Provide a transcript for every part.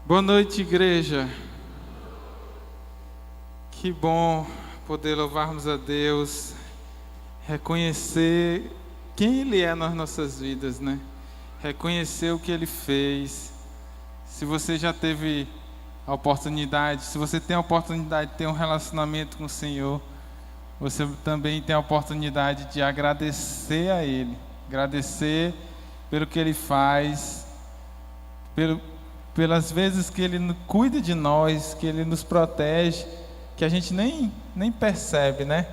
Boa noite, igreja. Que bom poder louvarmos a Deus, reconhecer quem Ele é nas nossas vidas, né? Reconhecer o que Ele fez. Se você já teve a oportunidade, se você tem a oportunidade de ter um relacionamento com o Senhor, você também tem a oportunidade de agradecer a Ele, agradecer pelo que Ele faz, pelas vezes que Ele cuida de nós, que Ele nos protege, que a gente nem percebe, né?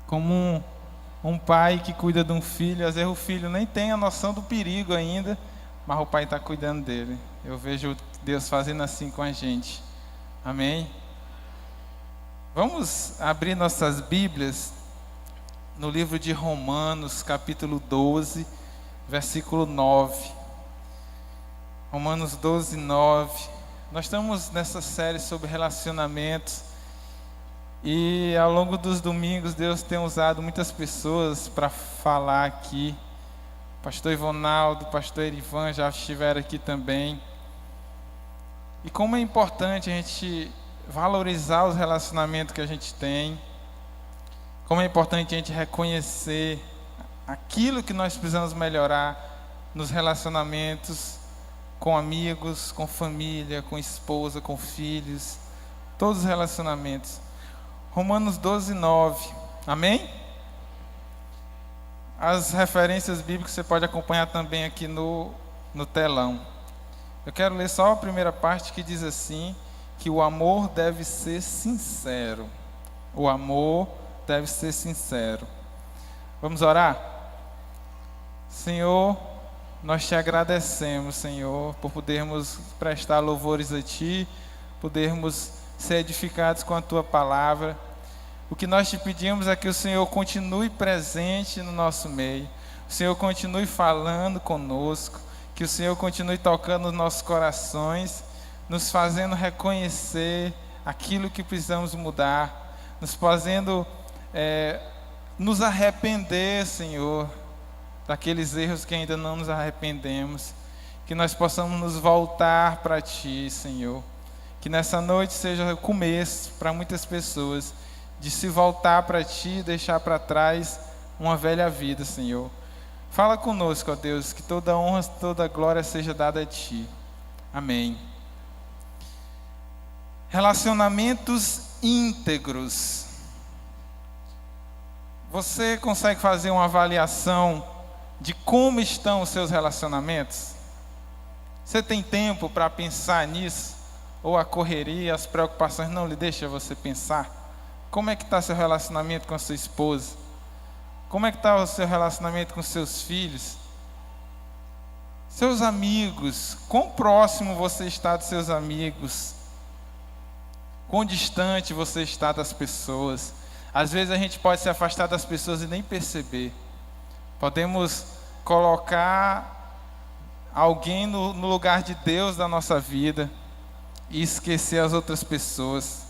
Como um pai que cuida de um filho, às vezes o filho nem tem a noção do perigo ainda, mas o pai está cuidando dele. Eu vejo Deus fazendo assim com a gente. Amém? Vamos abrir nossas Bíblias no livro de Romanos, capítulo 12, versículo 9. Romanos 12, 9. Nós estamos nessa série sobre relacionamentos e ao longo dos domingos Deus tem usado muitas pessoas para falar aqui. Pastor Ivonaldo, pastor Erivan já estiveram aqui também. E como é importante a gente valorizar os relacionamentos que a gente tem, como é importante a gente reconhecer aquilo que nós precisamos melhorar nos relacionamentos com amigos, com família, com esposa, com filhos, todos os relacionamentos. Romanos 12, 9. Amém? As referências bíblicas você pode acompanhar também aqui no telão. Eu quero ler só a primeira parte que diz assim, que o amor deve ser sincero. O amor deve ser sincero. Vamos orar? Senhor, nós te agradecemos, Senhor, por podermos prestar louvores a Ti, podermos ser edificados com a Tua palavra. O que nós te pedimos é que o Senhor continue presente no nosso meio, o Senhor continue falando conosco, que o Senhor continue tocando nos nossos corações, nos fazendo reconhecer aquilo que precisamos mudar, nos fazendo nos arrepender, Senhor, daqueles erros que ainda não nos arrependemos, que nós possamos nos voltar para Ti, Senhor, que nessa noite seja o começo para muitas pessoas, de se voltar para Ti e deixar para trás uma velha vida, Senhor. Fala conosco, ó Deus, que toda honra, toda glória seja dada a Ti. Amém. Relacionamentos íntegros. Você consegue fazer uma avaliação de como estão os seus relacionamentos? Você tem tempo para pensar nisso? Ou a correria, as preocupações não lhe deixam você pensar? Como é que está seu relacionamento com a sua esposa? Como é que está o seu relacionamento com seus filhos? Seus amigos, quão próximo você está dos seus amigos? Quão distante você está das pessoas? Às vezes a gente pode se afastar das pessoas e nem perceber. Podemos colocar alguém no lugar de Deus da nossa vida e esquecer as outras pessoas.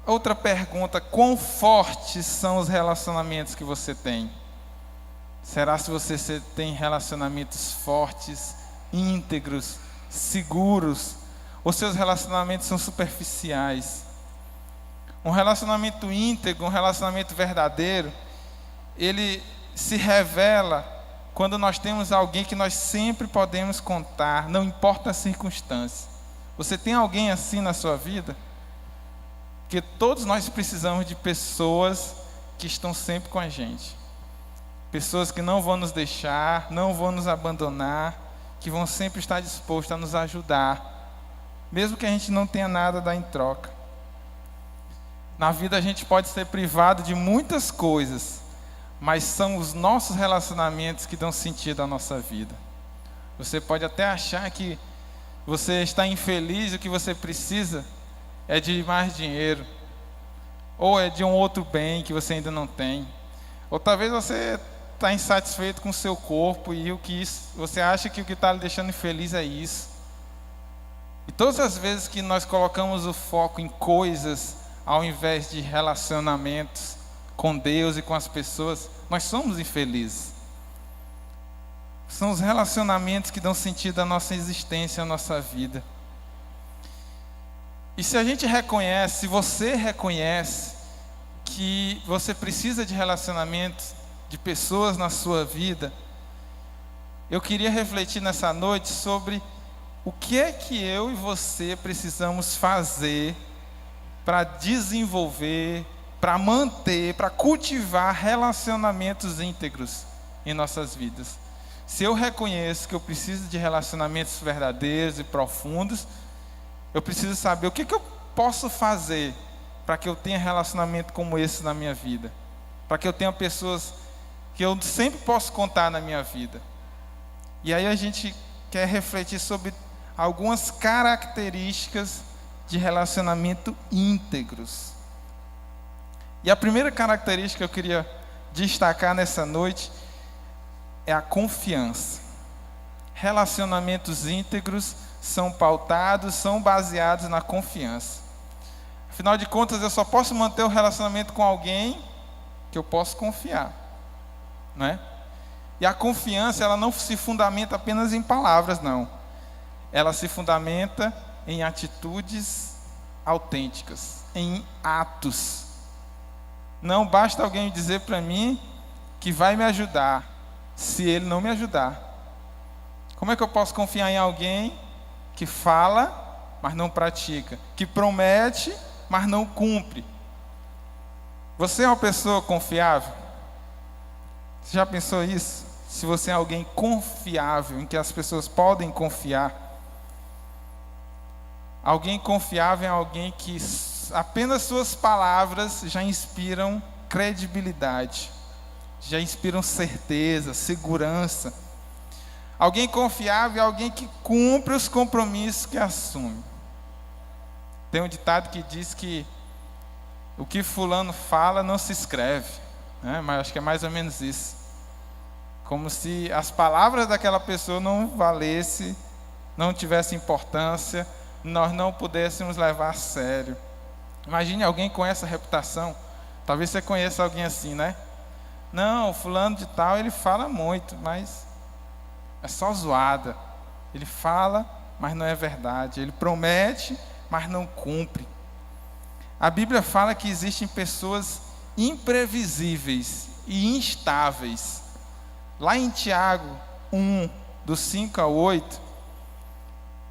Outra pergunta: quão fortes são os relacionamentos que você tem? Será se você tem relacionamentos fortes, íntegros, seguros, ou seus relacionamentos são superficiais? Um relacionamento íntegro, um relacionamento verdadeiro, ele se revela quando nós temos alguém que nós sempre podemos contar, não importa a circunstância. Você tem alguém assim na sua vida? Porque todos nós precisamos de pessoas que estão sempre com a gente. Pessoas que não vão nos deixar, não vão nos abandonar, que vão sempre estar dispostas a nos ajudar, mesmo que a gente não tenha nada a dar em troca. Na vida a gente pode ser privado de muitas coisas, mas são os nossos relacionamentos que dão sentido à nossa vida. Você pode até achar que você está infeliz e o que você precisa é de mais dinheiro, ou é de um outro bem que você ainda não tem, ou talvez você está insatisfeito com o seu corpo e você acha que o que está lhe deixando infeliz é isso. E todas as vezes que nós colocamos o foco em coisas ao invés de relacionamentos com Deus e com as pessoas, nós somos infelizes. São os relacionamentos que dão sentido à nossa existência, à nossa vida. E se a gente reconhece, se você reconhece que você precisa de relacionamentos, de pessoas na sua vida, eu queria refletir nessa noite sobre o que é que eu e você precisamos fazer para desenvolver, para manter, para cultivar relacionamentos íntegros em nossas vidas. Se eu reconheço que eu preciso de relacionamentos verdadeiros e profundos, eu preciso saber o que eu posso fazer para que eu tenha relacionamento como esse na minha vida, para que eu tenha pessoas que eu sempre posso contar na minha vida. E aí a gente quer refletir sobre algumas características de relacionamento íntegros. E a primeira característica que eu queria destacar nessa noite é a confiança. Relacionamentos íntegros são pautados, são baseados na confiança. Afinal de contas, eu só posso manter o relacionamento com alguém que eu posso confiar, não é? E a confiança, ela não se fundamenta apenas em palavras, não. Ela se fundamenta em atitudes autênticas, em atos. Não basta alguém dizer para mim que vai me ajudar, se ele não me ajudar. Como é que eu posso confiar em alguém que fala, mas não pratica, que promete, mas não cumpre? Você é uma pessoa confiável? Você já pensou isso? Se você é alguém confiável, em que as pessoas podem confiar. Alguém confiável é alguém que apenas suas palavras já inspiram credibilidade, já inspiram certeza, segurança. Alguém confiável é alguém que cumpre os compromissos que assume. Tem um ditado que diz que o que fulano fala não se escreve, né? Mas acho que é mais ou menos isso. Como se as palavras daquela pessoa não valessem, não tivessem importância, nós não pudéssemos levar a sério. Imagine alguém com essa reputação. Talvez você conheça alguém assim, né? Não, fulano de tal, ele fala muito, mas é só zoada. Ele fala, mas não é verdade. Ele promete, mas não cumpre. A Bíblia fala que existem pessoas imprevisíveis e instáveis. Lá em Tiago 1, do 5 ao 8,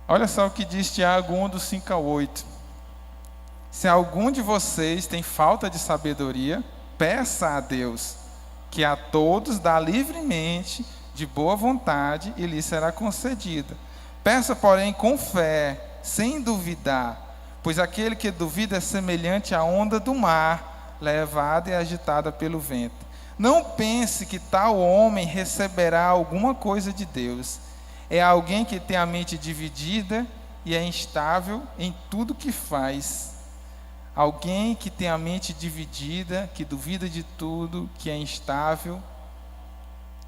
olha só o que diz Tiago 1, do 5 ao 8. Se algum de vocês tem falta de sabedoria, peça a Deus, que a todos dá livremente, de boa vontade, e lhe será concedida. Peça, porém, com fé, sem duvidar, pois aquele que duvida é semelhante à onda do mar, levada e agitada pelo vento. Não pense que tal homem receberá alguma coisa de Deus. É alguém que tem a mente dividida e é instável em tudo que faz. Alguém que tem a mente dividida, que duvida de tudo, que é instável,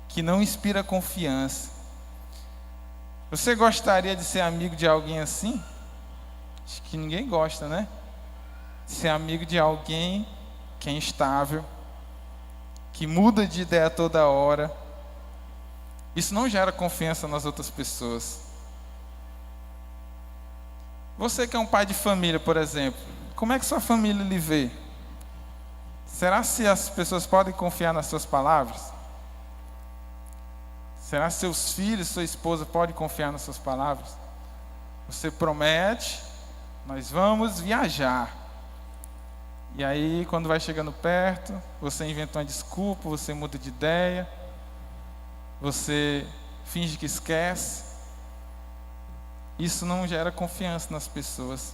que não inspira confiança. Você gostaria de ser amigo de alguém assim? Acho que ninguém gosta, né? Ser amigo de alguém que é instável, que muda de ideia toda hora. Isso não gera confiança nas outras pessoas. Você que é um pai de família, por exemplo, como é que sua família lhe vê? Será se as pessoas podem confiar nas suas palavras? Será que seus filhos, sua esposa podem confiar nas suas palavras? Você promete, nós vamos viajar. E aí, quando vai chegando perto, você inventa uma desculpa, você muda de ideia, você finge que esquece. Isso não gera confiança nas pessoas.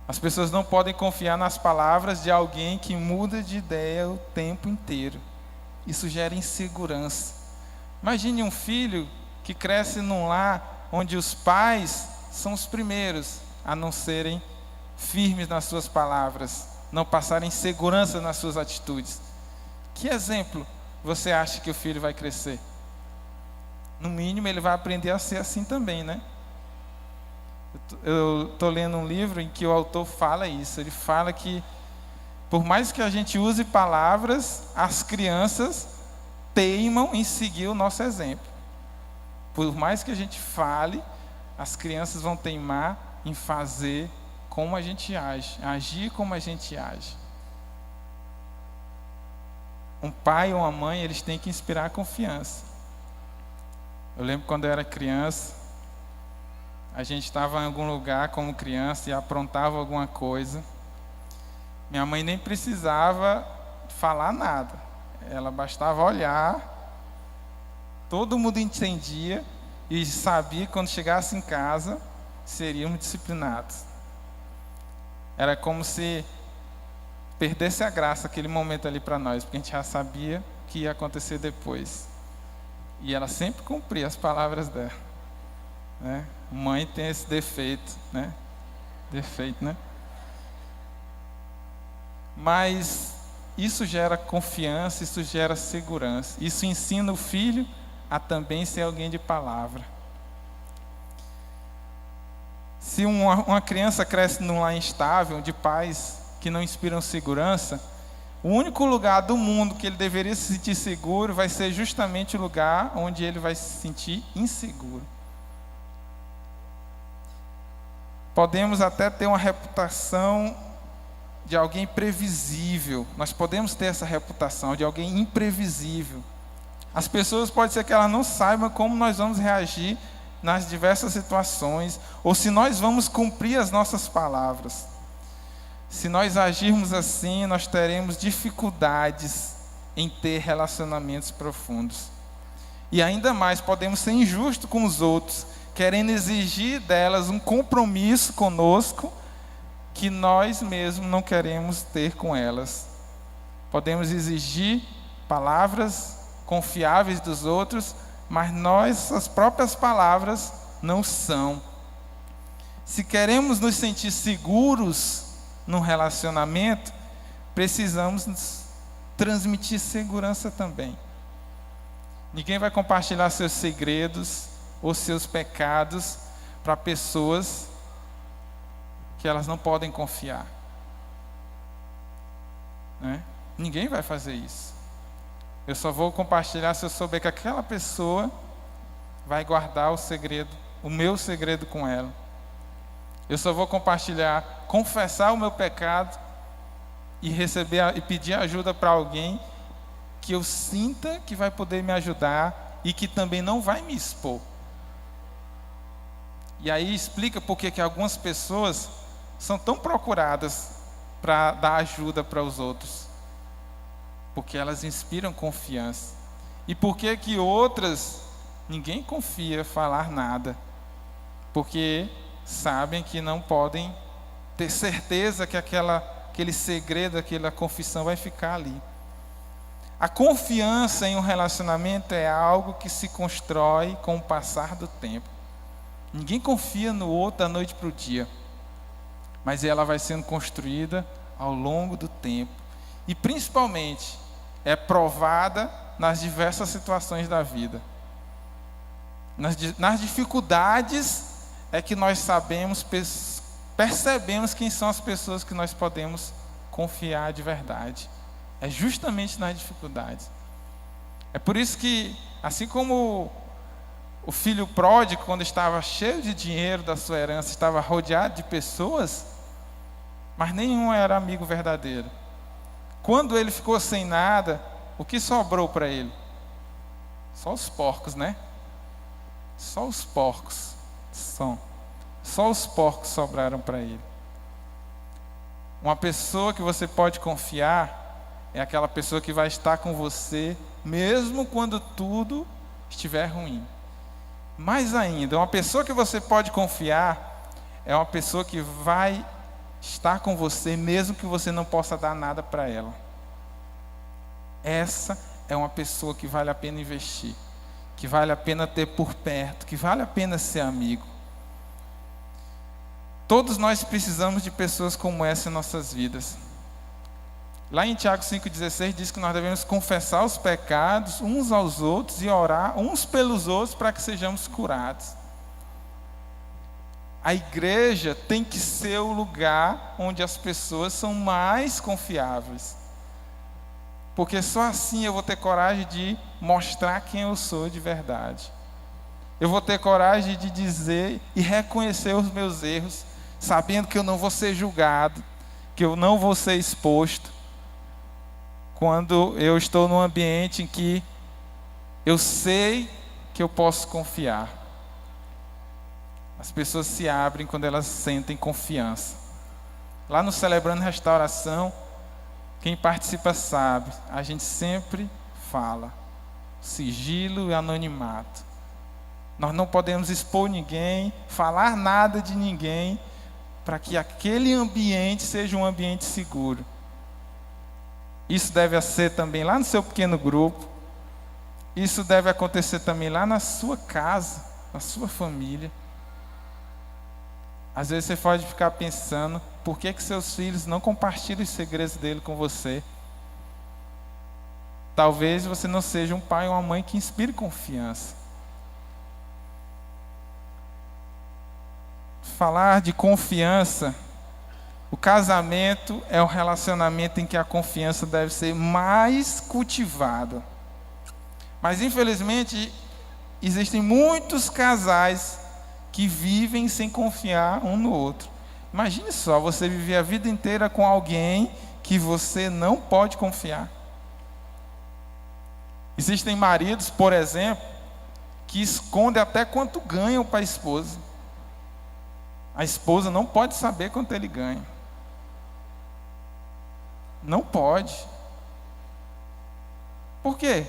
As pessoas não podem confiar nas palavras de alguém que muda de ideia o tempo inteiro. Isso gera insegurança. Imagine um filho que cresce num lar onde os pais são os primeiros a não serem firmes nas suas palavras, não passarem segurança nas suas atitudes. Que exemplo você acha que o filho vai crescer? No mínimo, ele vai aprender a ser assim também, né? Eu estou lendo um livro em que o autor fala isso. Ele fala que, por mais que a gente use palavras, as crianças teimam em seguir o nosso exemplo. Por mais que a gente fale, as crianças vão teimar em fazer como a gente age, agir como a gente age. Um pai ou uma mãe, eles têm que inspirar confiança. Eu lembro quando eu era criança, a gente estava em algum lugar como criança e aprontava alguma coisa. Minha mãe nem precisava falar nada. Ela bastava olhar, todo mundo entendia e sabia que quando chegasse em casa, seríamos disciplinados. Era como se perdesse a graça aquele momento ali para nós, porque a gente já sabia o que ia acontecer depois. E ela sempre cumpria as palavras dela, né? Mãe tem esse defeito, né? Mas isso gera confiança, isso gera segurança. Isso ensina o filho a também ser alguém de palavra. Se uma criança cresce num lar instável, de pais que não inspiram segurança, o único lugar do mundo que ele deveria se sentir seguro vai ser justamente o lugar onde ele vai se sentir inseguro. Podemos até ter uma reputação de alguém previsível. Nós podemos ter essa reputação de alguém imprevisível. As pessoas pode ser que elas não saibam como nós vamos reagir nas diversas situações, ou se nós vamos cumprir as nossas palavras. Se nós agirmos assim, nós teremos dificuldades em ter relacionamentos profundos. E ainda mais, podemos ser injustos com os outros, querendo exigir delas um compromisso conosco que nós mesmos não queremos ter com elas. Podemos exigir palavras confiáveis dos outros, mas nossas próprias palavras não são. Se queremos nos sentir seguros num relacionamento, precisamos transmitir segurança também. Ninguém vai compartilhar seus segredos ou seus pecados para pessoas que elas não podem confiar, né? Ninguém vai fazer isso. Eu só vou compartilhar se eu souber que aquela pessoa vai guardar o segredo, o meu segredo com ela. Eu só vou compartilhar, confessar o meu pecado e receber e pedir ajuda para alguém que eu sinta que vai poder me ajudar e que também não vai me expor. E aí explica por que algumas pessoas são tão procuradas para dar ajuda para os outros. Porque elas inspiram confiança. E por que outras ninguém confia falar nada? Porque sabem que não podem ter certeza que aquele segredo, aquela confissão vai ficar ali. A confiança em um relacionamento é algo que se constrói com o passar do tempo. Ninguém confia no outro da noite para o dia, mas ela vai sendo construída ao longo do tempo. E principalmente é provada nas diversas situações da vida. Nas dificuldades é que nós percebemos quem são as pessoas que nós podemos confiar de verdade. É justamente nas dificuldades. É por isso que, assim como o filho pródigo, quando estava cheio de dinheiro da sua herança, estava rodeado de pessoas, mas nenhum era amigo verdadeiro. Quando ele ficou sem nada, o que sobrou para ele? Só os porcos, né? Só os porcos sobraram para ele. Uma pessoa que você pode confiar é aquela pessoa que vai estar com você, mesmo quando tudo estiver ruim. Mais ainda, uma pessoa que você pode confiar é uma pessoa que vai estar com você, mesmo que você não possa dar nada para ela. Essa é uma pessoa que vale a pena investir, que vale a pena ter por perto, que vale a pena ser amigo. Todos nós precisamos de pessoas como essa em nossas vidas. Lá em Tiago 5,16 diz que nós devemos confessar os pecados uns aos outros e orar uns pelos outros para que sejamos curados. A igreja tem que ser o lugar onde as pessoas são mais confiáveis. Porque só assim eu vou ter coragem de mostrar quem eu sou de verdade. Eu vou ter coragem de dizer e reconhecer os meus erros, sabendo que eu não vou ser julgado, que eu não vou ser exposto, quando eu estou num ambiente em que eu sei que eu posso confiar. As pessoas se abrem quando elas sentem confiança. Lá no Celebrando Restauração, quem participa sabe, a gente sempre fala sigilo e anonimato. Nós não podemos expor ninguém, falar nada de ninguém, para que aquele ambiente seja um ambiente seguro. Isso deve ser também lá no seu pequeno grupo. Isso deve acontecer também lá na sua casa, na sua família. Às vezes você pode ficar pensando, por que seus filhos não compartilham os segredos dele com você? Talvez você não seja um pai ou uma mãe que inspire confiança. Falar de confiança, o casamento é um relacionamento em que a confiança deve ser mais cultivada. Mas infelizmente, existem muitos casais que vivem sem confiar um no outro. Imagine só, você viver a vida inteira com alguém que você não pode confiar. Existem maridos, por exemplo, que escondem até quanto ganham para a esposa. A esposa não pode saber quanto ele ganha. Não pode. Por quê?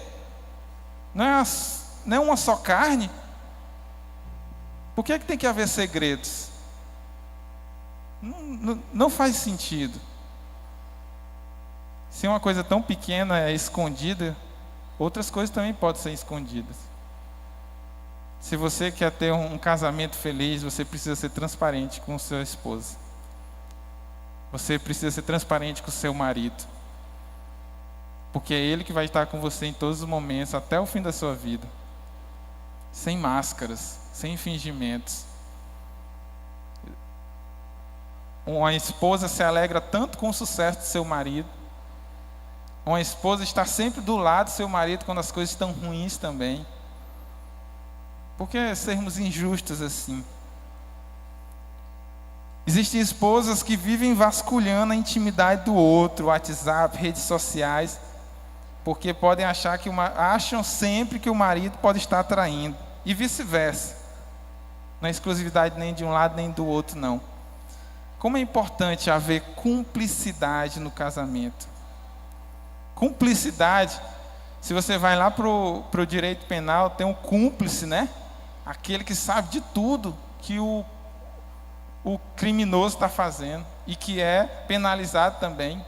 Não é uma só carne? Por que tem que haver segredos? Não faz sentido. Se uma coisa tão pequena é escondida, outras coisas também podem ser escondidas. Se você quer ter um casamento feliz, você precisa ser transparente com sua esposa. Você precisa ser transparente com seu marido. Porque é ele que vai estar com você em todos os momentos, até o fim da sua vida. Sem máscaras, sem fingimentos. Uma esposa se alegra tanto com o sucesso do seu marido. Uma esposa está sempre do lado do seu marido quando as coisas estão ruins também. Por que sermos injustos assim? Existem esposas que vivem vasculhando a intimidade do outro, WhatsApp, redes sociais, porque podem achar acham sempre que o marido pode estar traindo, e vice-versa. Não é exclusividade nem de um lado nem do outro, não. Como é importante haver cumplicidade no casamento. Cumplicidade, se você vai lá para o direito penal, tem um cúmplice, né? Aquele que sabe de tudo que o criminoso está fazendo e que é penalizado também.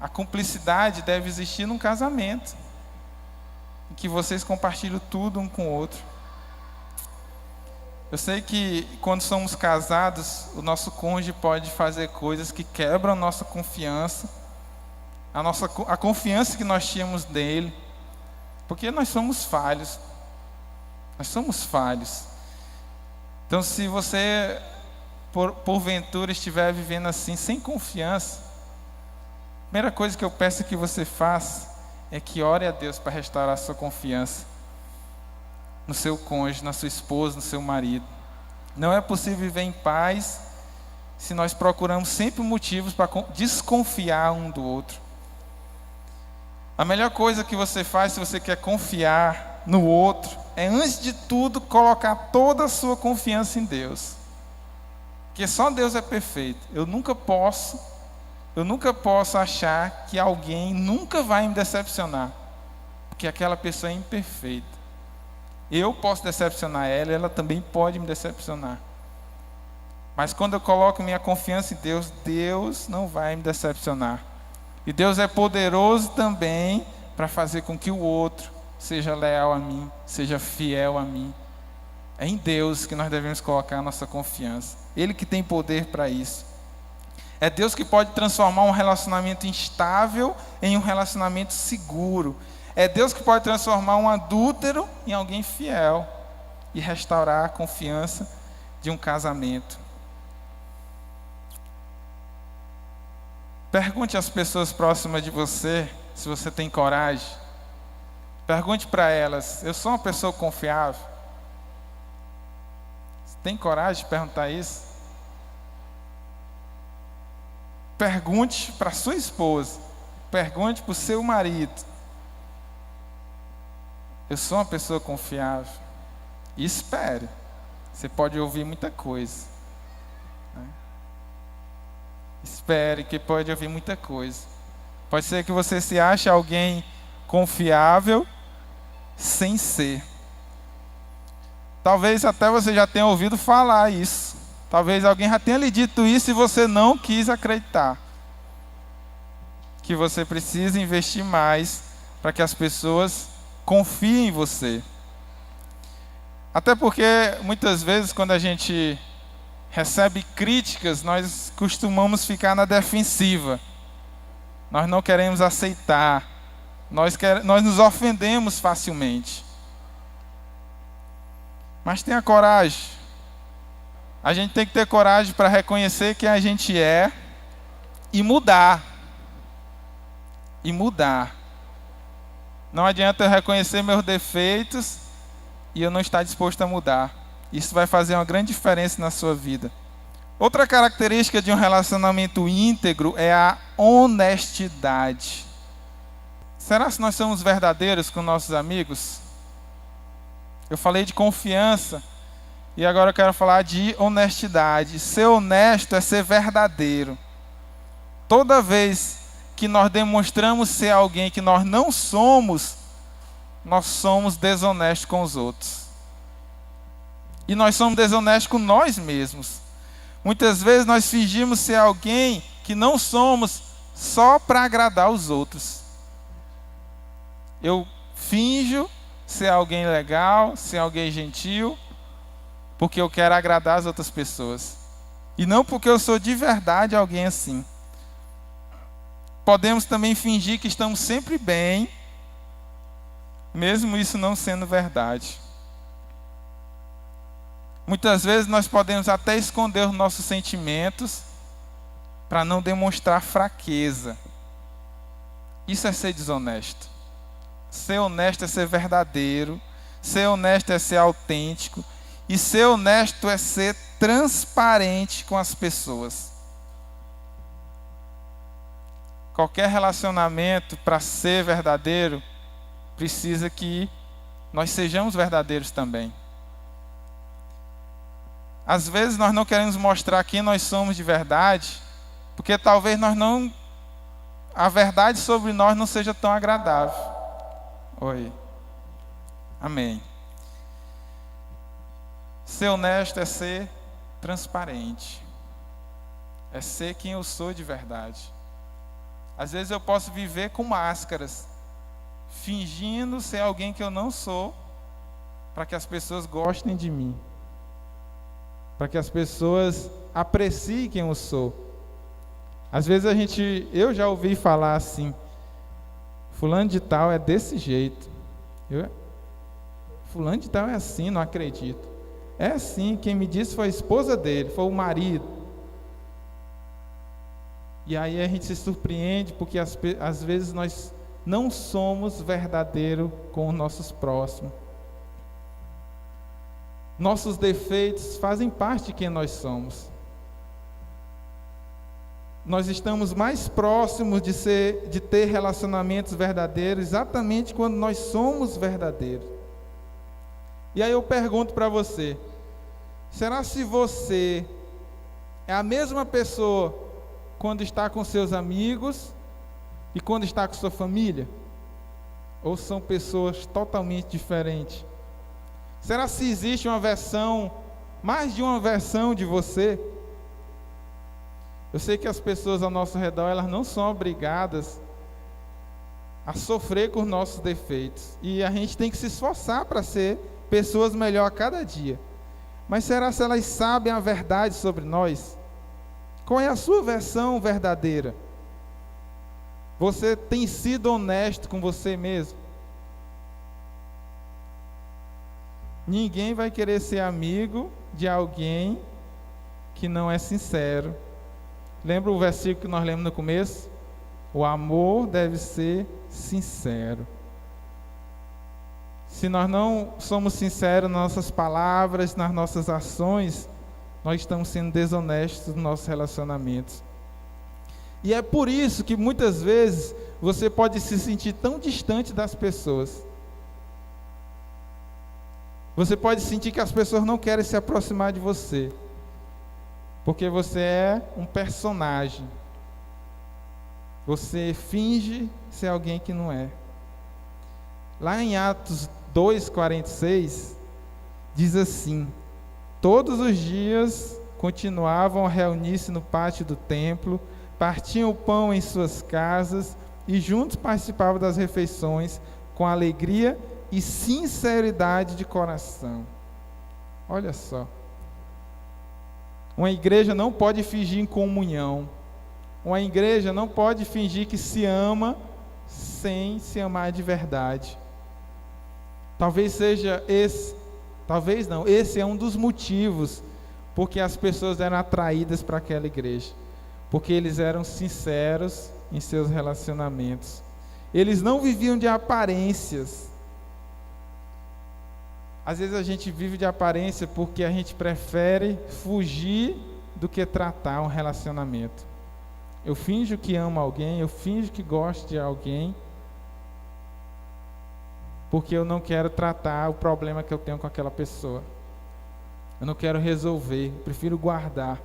A cumplicidade deve existir num casamento, em que vocês compartilham tudo um com o outro. Eu sei que quando somos casados, o nosso cônjuge pode fazer coisas que quebram a nossa confiança, a confiança que nós tínhamos nele, porque nós somos falhos. Nós somos falhos. Então, se você, porventura, estiver vivendo assim, sem confiança, a primeira coisa que eu peço que você faça é que ore a Deus para restaurar a sua confiança no seu cônjuge, na sua esposa, no seu marido. Não é possível viver em paz se nós procuramos sempre motivos para desconfiar um do outro. A melhor coisa que você faz se você quer confiar no outro é, antes de tudo, colocar toda a sua confiança em Deus. Porque só Deus é perfeito. Eu nunca posso achar que alguém nunca vai me decepcionar, porque aquela pessoa é imperfeita. Eu posso decepcionar ela, ela também pode me decepcionar. Mas quando eu coloco minha confiança em Deus, Deus não vai me decepcionar. E Deus é poderoso também para fazer com que o outro seja leal a mim, seja fiel a mim. É em Deus que nós devemos colocar a nossa confiança. Ele que tem poder para isso. É Deus que pode transformar um relacionamento instável em um relacionamento seguro. É Deus que pode transformar um adúltero em alguém fiel e restaurar a confiança de um casamento. Pergunte às pessoas próximas de você se você tem coragem. Pergunte para elas: eu sou uma pessoa confiável? Você tem coragem de perguntar isso? Pergunte para sua esposa. Pergunte para o seu marido: eu sou uma pessoa confiável? E espere. Você pode ouvir muita coisa. Espere, que pode ouvir muita coisa. Pode ser que você se ache alguém confiável sem ser. Talvez até você já tenha ouvido falar isso. Talvez alguém já tenha lhe dito isso e você não quis acreditar. Que você precisa investir mais para que as pessoas confiem em você. Até porque muitas vezes quando a gente recebe críticas, nós costumamos ficar na defensiva. Nós não queremos aceitar. Nós nos ofendemos facilmente. Mas tenha coragem. A gente tem que ter coragem para reconhecer quem a gente é e mudar. E mudar. Não adianta eu reconhecer meus defeitos e eu não estar disposto a mudar. Isso vai fazer uma grande diferença na sua vida. Outra característica de um relacionamento íntegro é a honestidade. Será que nós somos verdadeiros com nossos amigos? Eu falei de confiança e agora eu quero falar de honestidade. Ser honesto é ser verdadeiro. Toda vez que nós demonstramos ser alguém que nós não somos, nós somos desonestos com os outros. E nós somos desonestos com nós mesmos. Muitas vezes nós fingimos ser alguém que não somos só para agradar os outros. Eu finjo ser alguém legal, ser alguém gentil, porque eu quero agradar as outras pessoas. E não porque eu sou de verdade alguém assim. Podemos também fingir que estamos sempre bem, mesmo isso não sendo verdade. Muitas vezes nós podemos até esconder os nossos sentimentos para não demonstrar fraqueza. Isso é ser desonesto. Ser honesto é ser verdadeiro. Ser honesto é ser autêntico. E ser honesto é ser transparente com as pessoas. Qualquer relacionamento, para ser verdadeiro, precisa que nós sejamos verdadeiros também. Às vezes nós não queremos mostrar quem nós somos de verdade, porque talvez a verdade sobre nós não seja tão agradável. Oi. Amém. Ser honesto é ser transparente. É ser quem eu sou de verdade. Às vezes eu posso viver com máscaras, fingindo ser alguém que eu não sou, para que as pessoas gostem de mim. Para que as pessoas apreciem quem eu sou. Às vezes eu já ouvi falar assim: fulano de tal é desse jeito. Fulano de tal é assim, não acredito. É assim, quem me disse foi a esposa dele, foi o marido. E aí a gente se surpreende porque às vezes nós não somos verdadeiros com os nossos próximos. Nossos defeitos fazem parte de quem nós somos. Nós estamos mais próximos de ter relacionamentos verdadeiros exatamente quando nós somos verdadeiros. E aí eu pergunto para você: será se você é a mesma pessoa quando está com seus amigos e quando está com sua família? Ou são pessoas totalmente diferentes? Será se existe mais de uma versão de você? Eu sei que as pessoas ao nosso redor, elas não são obrigadas a sofrer com os nossos defeitos. E a gente tem que se esforçar para ser pessoas melhores a cada dia. Mas será se elas sabem a verdade sobre nós? Qual é a sua versão verdadeira? Você tem sido honesto com você mesmo? Ninguém vai querer ser amigo de alguém que não é sincero, Lembra o versículo que nós lemos no começo? O amor deve ser sincero. Se nós não somos sinceros nas nossas palavras, nas nossas ações, nós estamos sendo desonestos nos nossos relacionamentos. E é por isso que muitas vezes você pode se sentir tão distante das pessoas. Você pode sentir que as pessoas não querem se aproximar de você, porque você é um personagem. Você finge ser alguém que não é. Lá em Atos 2:46, diz assim: todos os dias continuavam a reunir-se no pátio do templo, partiam o pão em suas casas e juntos participavam das refeições com alegria e sinceridade de coração. Olha só. Uma igreja não pode fingir em comunhão. Uma igreja não pode fingir que se ama sem se amar de verdade. Talvez seja esse, talvez não, esse é um dos motivos porque as pessoas eram atraídas para aquela igreja. Porque eles eram sinceros em seus relacionamentos. Eles não viviam de aparências. Às vezes a gente vive de aparência porque a gente prefere fugir do que tratar um relacionamento. Eu finjo que amo alguém, eu finjo que gosto de alguém, porque eu não quero tratar o problema que eu tenho com aquela pessoa. Eu não quero resolver, eu prefiro guardar.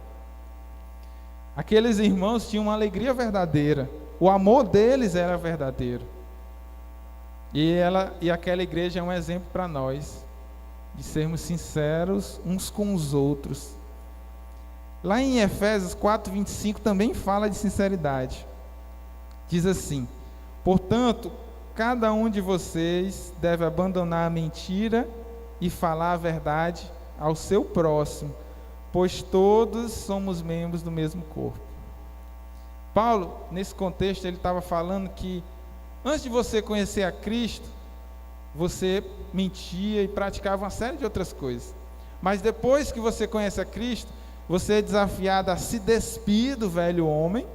Aqueles irmãos tinham uma alegria verdadeira, o amor deles era verdadeiro. E aquela igreja é um exemplo para nós, de sermos sinceros uns com os outros. Lá em Efésios 4:25 também fala de sinceridade. Diz assim: portanto, cada um de vocês deve abandonar a mentira e falar a verdade ao seu próximo, pois todos somos membros do mesmo corpo. Paulo, nesse contexto, ele estava falando que antes de você conhecer a Cristo, você mentia e praticava uma série de outras coisas. Mas depois que você conhece a Cristo, você é desafiado a se despir do velho homem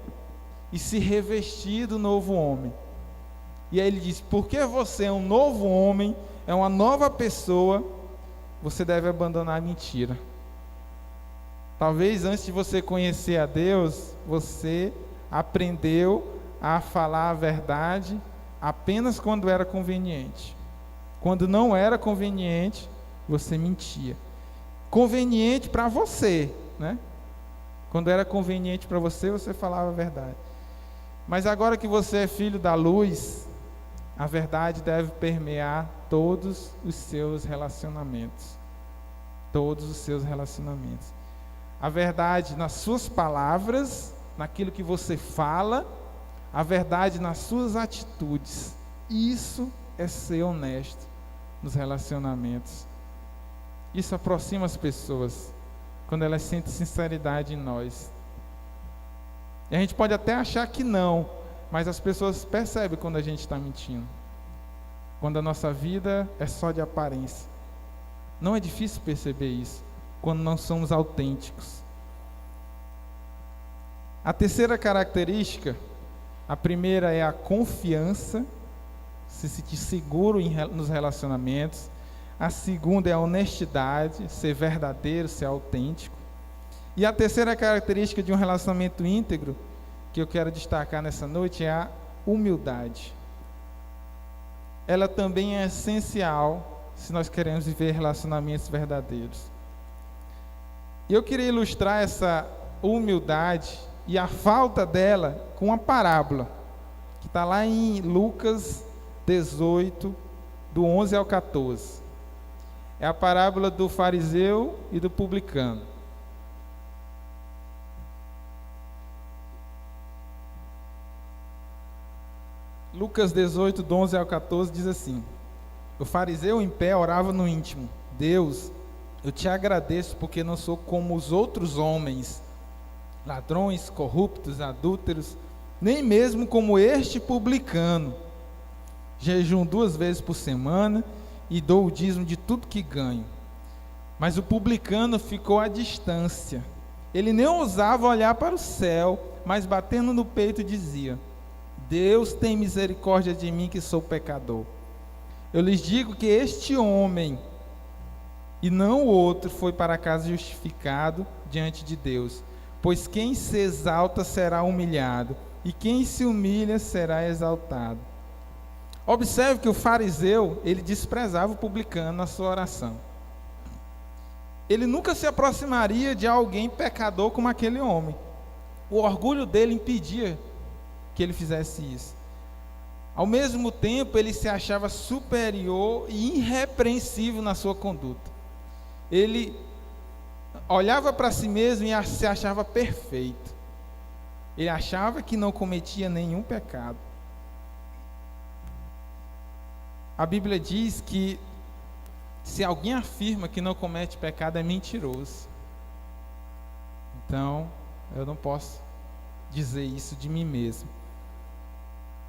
e se revestir do novo homem. E aí ele diz: porque você é um novo homem, é uma nova pessoa, você deve abandonar a mentira. Talvez antes de você conhecer a Deus, você aprendeu a falar a verdade apenas quando era conveniente. Quando não era conveniente, você mentia. Conveniente para você, né? Quando era conveniente para você, você falava a verdade. Mas agora que você é filho da luz, a verdade deve permear todos os seus relacionamentos. Todos os seus relacionamentos. A verdade nas suas palavras, naquilo que você fala, a verdade nas suas atitudes. Isso é ser honesto nos relacionamentos. Isso aproxima as pessoas, quando elas sentem sinceridade em nós. E a gente pode até achar que não, mas as pessoas percebem quando a gente está mentindo. Quando a nossa vida é só de aparência. Não é difícil perceber isso, quando não somos autênticos. A terceira característica, a primeira é a confiança, se sentir seguro nos relacionamentos. A segunda é a honestidade, ser verdadeiro, ser autêntico. E a terceira característica de um relacionamento íntegro, que eu quero destacar nessa noite, é a humildade. Ela também é essencial se nós queremos viver relacionamentos verdadeiros. E eu queria ilustrar essa humildade e a falta dela com uma parábola, que está lá em Lucas 18, do 11 ao 14. É a parábola do fariseu e do publicano. Lucas 18, do 11 ao 14, diz assim: o fariseu em pé orava no íntimo: Deus, eu te agradeço porque não sou como os outros homens, ladrões, corruptos, adúlteros, nem mesmo como este publicano. Jejum 2 vezes por semana e dou o dízimo de tudo que ganho. Mas o publicano ficou à distância. Ele nem ousava olhar para o céu, mas batendo no peito dizia: Deus tem misericórdia de mim que sou pecador. Eu lhes digo que este homem, e não o outro, foi para casa justificado diante de Deus. Pois quem se exalta será humilhado, e quem se humilha será exaltado. Observe que o fariseu, ele desprezava o publicano na sua oração. Ele nunca se aproximaria de alguém pecador como aquele homem. O orgulho dele impedia que ele fizesse isso. Ao mesmo tempo, ele se achava superior e irrepreensível na sua conduta. Ele olhava para si mesmo e se achava perfeito. Ele achava que não cometia nenhum pecado. A Bíblia diz que se alguém afirma que não comete pecado, é mentiroso. Então, eu não posso dizer isso de mim mesmo.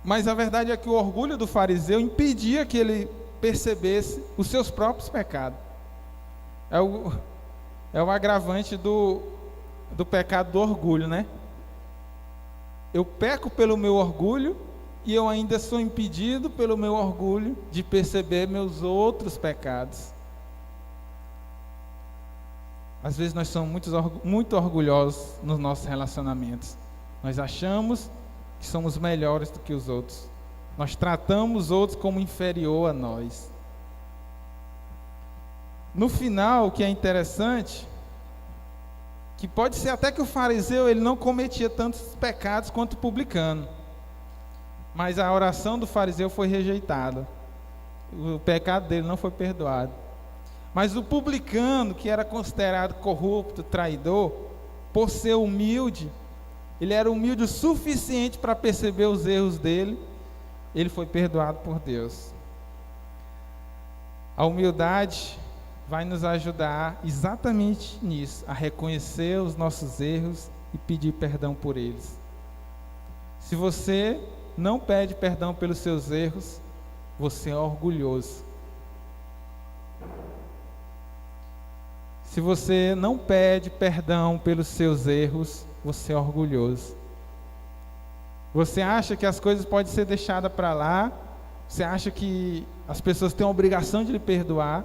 Mas a verdade é que o orgulho do fariseu impedia que ele percebesse os seus próprios pecados. É o agravante do pecado do orgulho, né? Eu peco pelo meu orgulho e eu ainda sou impedido pelo meu orgulho de perceber meus outros pecados. Às vezes nós somos muito orgulhosos nos nossos relacionamentos. Nós achamos que somos melhores do que os outros. Nós tratamos os outros como inferior a nós. No final, o que é interessante, que pode ser até que o fariseu ele não cometia tantos pecados quanto o publicano, mas a oração do fariseu foi rejeitada. O pecado dele não foi perdoado. Mas o publicano, que era considerado corrupto, traidor, por ser humilde, ele era humilde o suficiente para perceber os erros dele, ele foi perdoado por Deus. A humildade vai nos ajudar exatamente nisso, a reconhecer os nossos erros e pedir perdão por eles. Se você não pede perdão pelos seus erros, você é orgulhoso. Se você não pede perdão pelos seus erros, você é orgulhoso. Você acha que as coisas podem ser deixadas para lá, você acha que as pessoas têm a obrigação de lhe perdoar,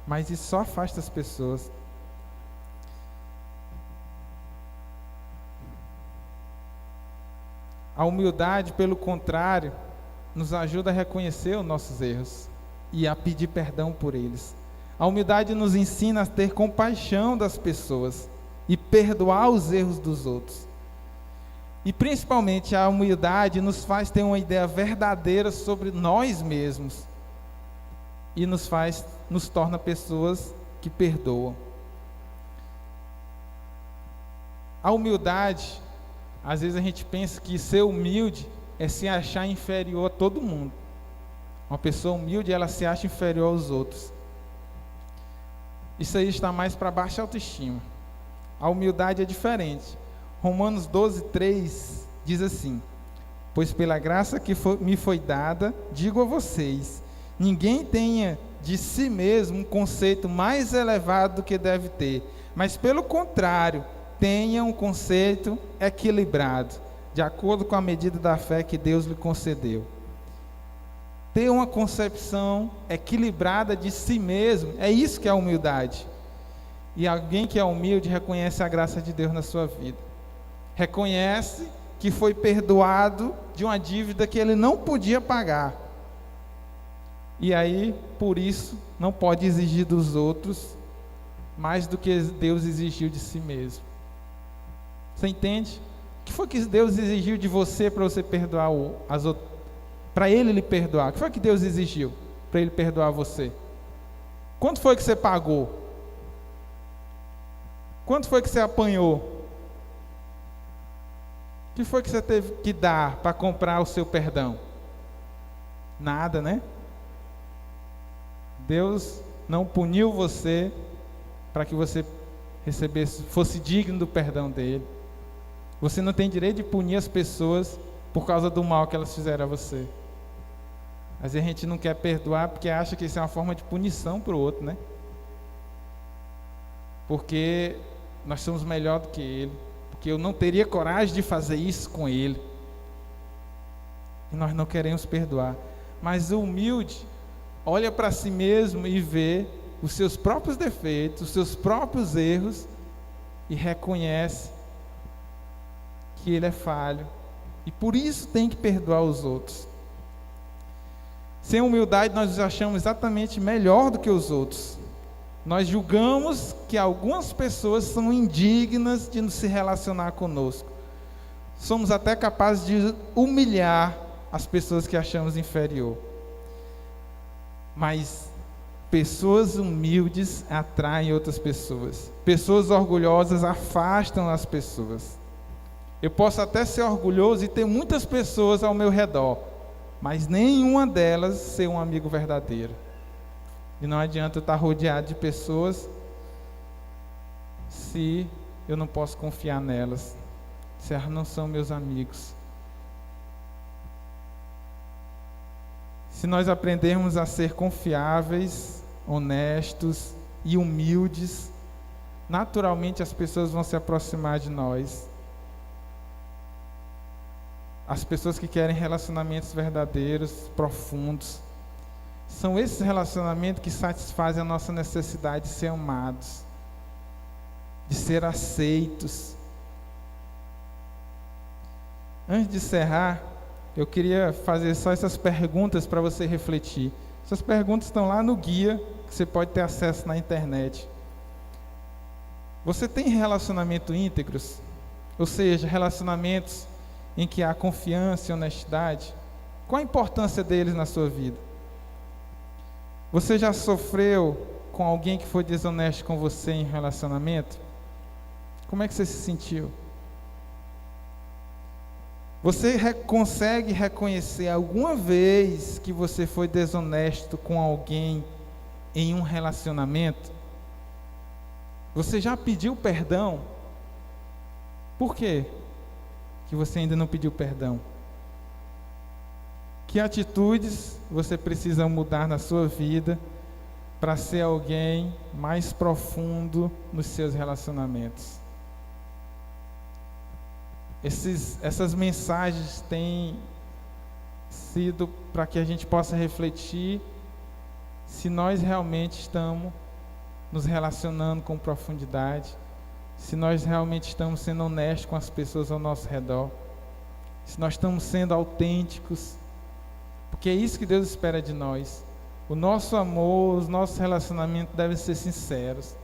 mas isso só afasta as pessoas. A humildade, pelo contrário, nos ajuda a reconhecer os nossos erros e a pedir perdão por eles. A humildade nos ensina a ter compaixão das pessoas e perdoar os erros dos outros. E principalmente a humildade nos faz ter uma ideia verdadeira sobre nós mesmos e nos torna pessoas que perdoam. A humildade, às vezes a gente pensa que ser humilde é se achar inferior a todo mundo. Uma pessoa humilde, ela se acha inferior aos outros. Isso aí está mais para baixa autoestima. A humildade é diferente. Romanos 12:3 diz assim: pois pela graça que me foi dada, digo a vocês, ninguém tenha de si mesmo um conceito mais elevado do que deve ter, mas pelo contrário, tenha um conceito equilibrado, de acordo com a medida da fé que Deus lhe concedeu. Ter uma concepção equilibrada de si mesmo, é isso que é a humildade. E alguém que é humilde reconhece a graça de Deus na sua vida. Reconhece que foi perdoado de uma dívida que ele não podia pagar. E aí, por isso, não pode exigir dos outros mais do que Deus exigiu de si mesmo. Você entende? O que foi que Deus exigiu de você para você perdoar as outras? Para Ele lhe perdoar. O que foi que Deus exigiu para Ele perdoar você? Quanto foi que você pagou? Quanto foi que você apanhou? O que foi que você teve que dar para comprar o seu perdão? Nada, né? Deus não puniu você para que você fosse digno do perdão dele. Você não tem direito de punir as pessoas por causa do mal que elas fizeram a você. Mas a gente não quer perdoar porque acha que isso é uma forma de punição para o outro, né? Porque nós somos melhor do que ele, porque eu não teria coragem de fazer isso com ele. E nós não queremos perdoar. Mas o humilde olha para si mesmo e vê os seus próprios defeitos, os seus próprios erros, e reconhece que ele é falho, e por isso tem que perdoar os outros. Sem humildade nós nos achamos exatamente melhor do que os outros. Nós julgamos que algumas pessoas são indignas de se relacionar conosco. Somos até capazes de humilhar as pessoas que achamos inferior. Mas pessoas humildes atraem outras pessoas. Pessoas orgulhosas afastam as pessoas. Eu posso até ser orgulhoso e ter muitas pessoas ao meu redor, mas nenhuma delas ser um amigo verdadeiro. E não adianta eu estar rodeado de pessoas se eu não posso confiar nelas, se elas não são meus amigos. Se nós aprendermos a ser confiáveis, honestos e humildes, naturalmente as pessoas vão se aproximar de nós. As pessoas que querem relacionamentos verdadeiros, profundos, são esses relacionamentos que satisfazem a nossa necessidade de ser amados, de ser aceitos. Antes de encerrar, eu queria fazer só essas perguntas para você refletir. Essas perguntas estão lá no guia, que você pode ter acesso na internet. Você tem relacionamentos íntegros? Ou seja, relacionamentos em que há confiança e honestidade? Qual a importância deles na sua vida? Você já sofreu com alguém que foi desonesto com você em relacionamento? Como é que você se sentiu? Você consegue reconhecer alguma vez que você foi desonesto com alguém em um relacionamento? Você já pediu perdão? Por quê que você ainda não pediu perdão? Que atitudes você precisa mudar na sua vida para ser alguém mais profundo nos seus relacionamentos? Essas mensagens têm sido para que a gente possa refletir se nós realmente estamos nos relacionando com profundidade, se nós realmente estamos sendo honestos com as pessoas ao nosso redor, se nós estamos sendo autênticos, porque é isso que Deus espera de nós. O nosso amor, os nossos relacionamentos devem ser sinceros.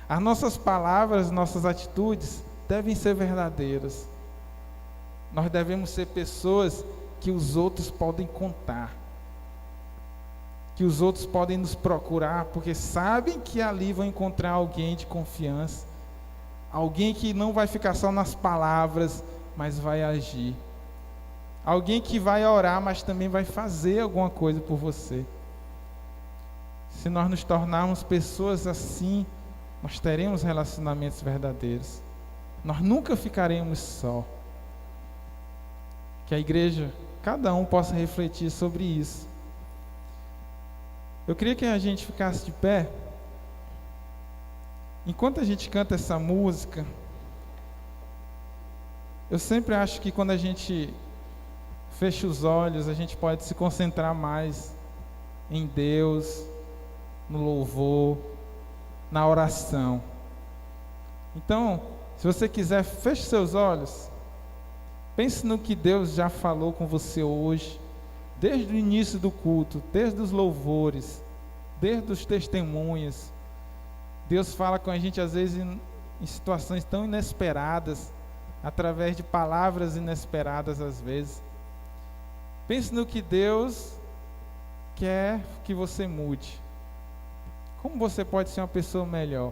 As nossas palavras, nossas atitudes devem ser verdadeiras. Nós devemos ser pessoas que os outros podem contar, que os outros podem nos procurar, porque sabem que ali vão encontrar alguém de confiança, alguém que não vai ficar só nas palavras, mas vai agir, alguém que vai orar, mas também vai fazer alguma coisa por você. Se nós nos tornarmos pessoas assim, nós teremos relacionamentos verdadeiros, nós nunca ficaremos só. Que a igreja, cada um possa refletir sobre isso. Eu queria que a gente ficasse de pé. Enquanto a gente canta essa música, eu sempre acho que quando a gente fecha os olhos, a gente pode se concentrar mais em Deus, no louvor, na oração. Então, se você quiser, feche seus olhos. Pense no que Deus já falou com você hoje, desde o início do culto, desde os louvores, desde os testemunhos. Deus fala com a gente às vezes em situações tão inesperadas, através de palavras inesperadas às vezes. Pense no que Deus quer que você mude. Como você pode ser uma pessoa melhor?